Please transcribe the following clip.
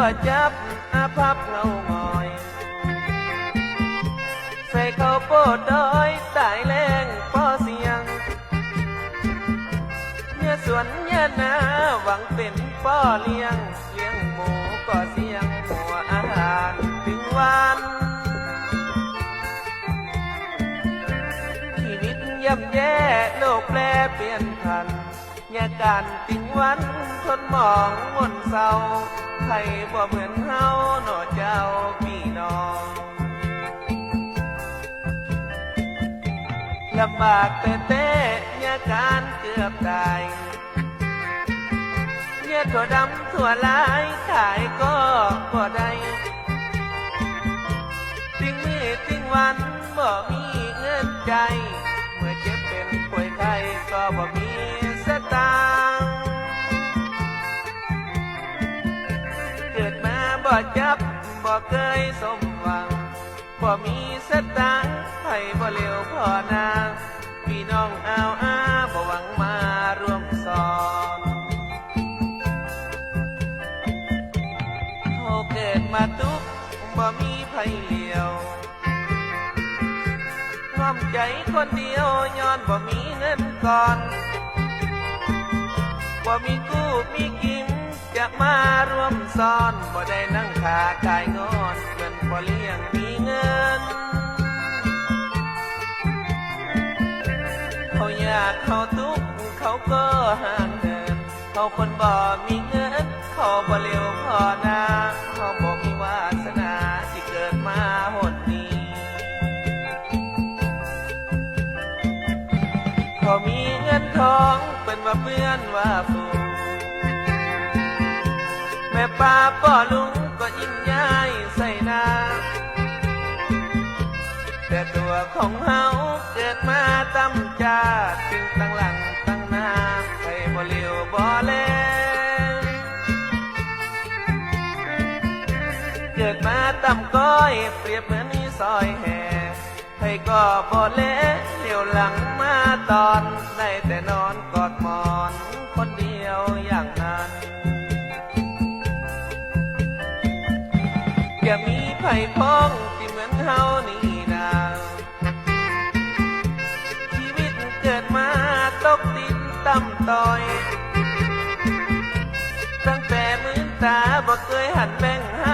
บ่จับอาภัพเงาหงอยใส่เขาโปดดอยตายแรงพ่อเสียงเนื้อสวนเนื้อนาหวังเป็นพ่อเลี้ยงหมูก็เสียงหัวอาหารถึงวันชีวิตย่ำแย่โลกแปรเปลี่ยนผันยาการติงวันทนมองมนเศร้าใครบ่เหมือนเฮาหน่อเจ้าพี่น้องลำบากแต่ยาการเกือบตายเนี่ยถั่วดำถั่วลายขายก็บ่ได้ติงมือติงวันบ่มีเงินใจเมื่อเจ็บเป็นป่วยไข้ก็บ่มีสตางค์เกิดมาบ่จับบ่เคยสมหวังบ่มีสตางค์ไผบ่เลี้ยวพ่อนางพี่น้องอ้าวอ้าบ่หวังมาร่วมสอนเขาเกิดมาทุกข์บ่มีไผเลี้ยวง้อมใจคนเดียวย้อนบ่มีเงินก่อนบ่มีกู้มีกินจะมาร่วมซ้อนบ่ได้นั่งขากายงอนเงินบ่เลี้ยงมีเงินเขาอยากเขาทุกข์เขาก็ห่างเดินเขาคนบ่มีเงินเขาบ่เลี้ยวพอนาเขาบ่มีวาสนาที่เกิดมาหนนี้เขามีเงินทองเป็นว่าเพื่อนว่าฝูงแม่ป้าป่อลุงก็ยิ่งย้ายใส่นาแต่ตัวของเฮาเกิดมาตั้มจาจึงตั้งหลังตั้งหน้าให้บ่เลี้ยวบ่แลเกิดมาตั้มก้อยเปรียบเหมือนนี่ซอยแห่ให้ก็บ่แลเลี้ยวหลังมาตอนได้แต่นอนกอดหมอนคนเดียวอย่างนั้นอย่ามีไผ่พ้องที่เหมือนเฮานี่นาชีวิตเกิดมาตกดินต่ำต้อยตั้งแต่มือตาบ่เคยหันแบ่งหา